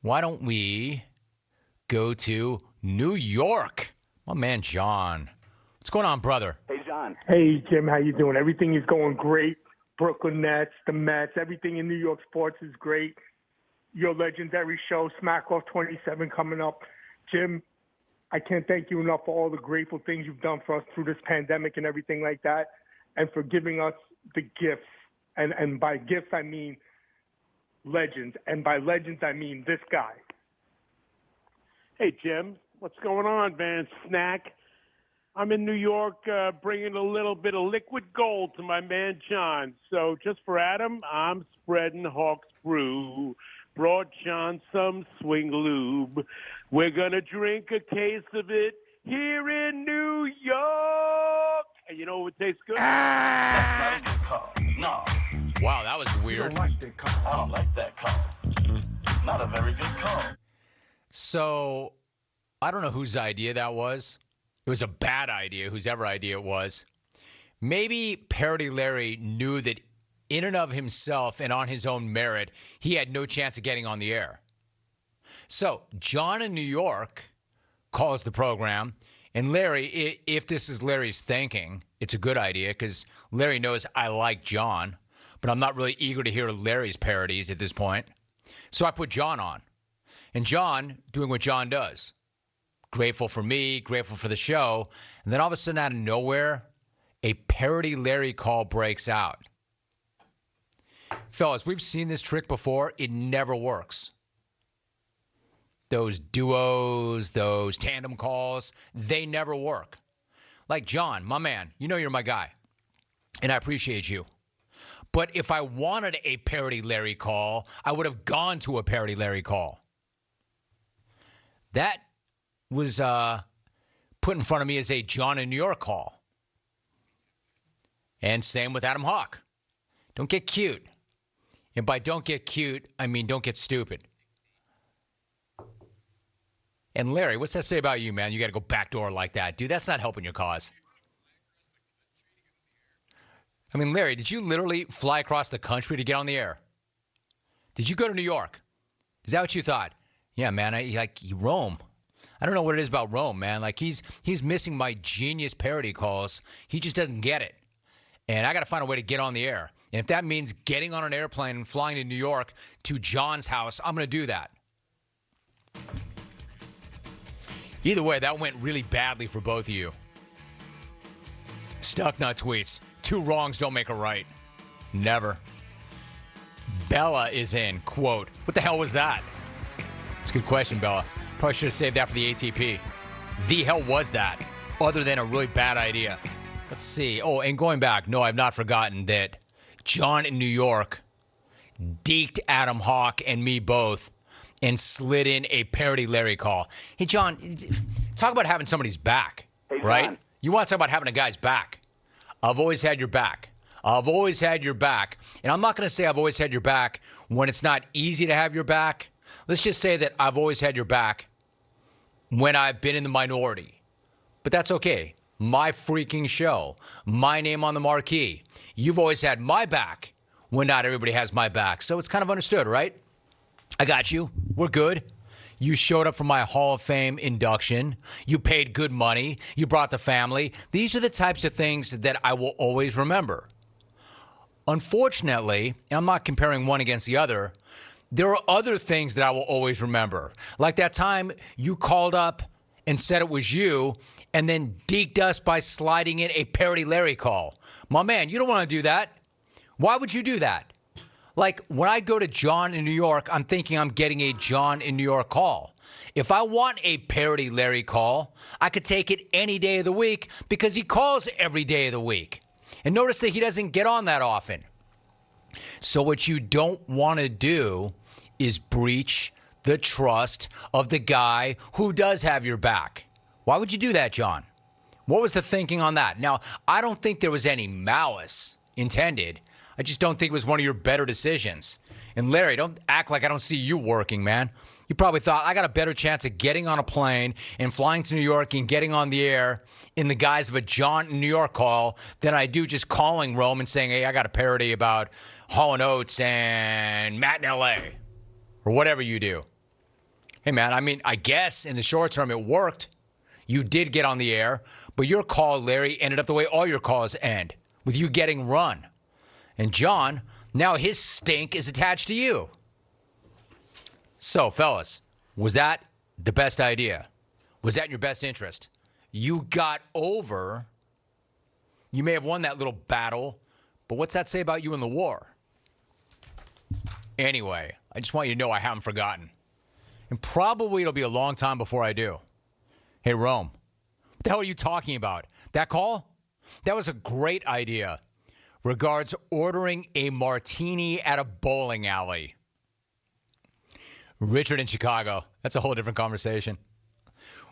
why don't we go to New York? My man, John. What's going on, brother? Hey, John. Hey, Jim, how you doing? Everything is going great. Brooklyn Nets, the Mets, everything in New York sports is great. Your legendary show, Smack Off 27, coming up. Jim, I can't thank you enough for all the grateful things you've done for us through this pandemic and everything like that, and for giving us the gifts. And by gifts, I mean legends. And by legends, I mean this guy. Hey, Jim. What's going on, man? Snack. I'm in New York bringing a little bit of liquid gold to my man John. So just for Adam, I'm spreading Hawks brew. Brought John some swing lube. We're going to drink a case of it here in New York. And you know what tastes good? That's not a good call. No. Wow, that was weird. I don't like that call. I don't like that call. Not a very good call. So, I don't know whose idea that was. It was a bad idea, whosever idea it was. Maybe Parody Larry knew that in and of himself and on his own merit, he had no chance of getting on the air. So, John in New York calls the program, and Larry, if this is Larry's thinking, it's a good idea because Larry knows I like John, but I'm not really eager to hear Larry's parodies at this point. So I put John on. And John doing what John does. Grateful for me, grateful for the show. And then all of a sudden, out of nowhere, a Parody Larry call breaks out. Fellas, we've seen this trick before. It never works. Those duos, those tandem calls, they never work. Like John, my man, you know you're my guy. And I appreciate you. But if I wanted a Parody Larry call, I would have gone to a Parody Larry call. That was put in front of me as a John in New York call. And same with Adam Hawk. Don't get cute. And by don't get cute, I mean don't get stupid. And Larry, what's that say about you, man? You got to go backdoor like that. Dude, that's not helping your cause. I mean, Larry, did you literally fly across the country to get on the air? Did you go to New York? Is that what you thought? Yeah, man, Rome. I don't know what it is about Rome, man. Like, he's missing my genius parody calls. He just doesn't get it. And I got to find a way to get on the air. And if that means getting on an airplane and flying to New York to John's house, I'm going to do that. Either way, that went really badly for both of you. Stucknut tweets. 2 wrongs don't make a right. Never. Bella is in, quote, what the hell was that? It's a good question, Bella. Probably should have saved that for the ATP. The hell was that? Other than a really bad idea. Let's see. Oh, and going back, no, I've not forgotten that John in New York deked Adam Hawk and me both and slid in a Parody Larry call. Hey, John, talk about having somebody's back, hey, right? John. You want to talk about having a guy's back. I've always had your back. I've always had your back. And I'm not going to say I've always had your back when it's not easy to have your back. Let's just say that I've always had your back when I've been in the minority. But that's okay. My freaking show. My name on the marquee. You've always had my back when not everybody has my back. So it's kind of understood, right? I got you. We're good. You showed up for my Hall of Fame induction. You paid good money. You brought the family. These are the types of things that I will always remember. Unfortunately, and I'm not comparing one against the other, there are other things that I will always remember. Like that time you called up and said it was you and then deked us by sliding in a Parody Larry call. My man, you don't want to do that. Why would you do that? Like, when I go to John in New York, I'm thinking I'm getting a John in New York call. If I want a Parody Larry call, I could take it any day of the week because he calls every day of the week. And notice that he doesn't get on that often. So what you don't want to do is breach the trust of the guy who does have your back. Why would you do that, John? What was the thinking on that? Now, I don't think there was any malice intended. I just don't think it was one of your better decisions. And Larry, don't act like I don't see you working, man. You probably thought I got a better chance of getting on a plane and flying to New York and getting on the air in the guise of a John in New York call than I do just calling Rome and saying, hey, I got a parody about Hall & Oates and Matt in L.A. or whatever you do. Hey, man, I mean, I guess in the short term it worked. You did get on the air, but your call, Larry, ended up the way all your calls end, with you getting run. And John, now his stink is attached to you. So, fellas, was that the best idea? Was that in your best interest? You got over. You may have won that little battle, but what's that say about you in the war? Anyway, I just want you to know I haven't forgotten. And probably it'll be a long time before I do. Hey, Rome, what the hell are you talking about? That call? That was a great idea. Regards ordering a martini at a bowling alley. Richard in Chicago. That's a whole different conversation.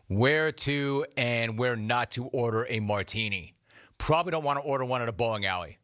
Where to and where not to order a martini. Probably don't want to order one at a bowling alley.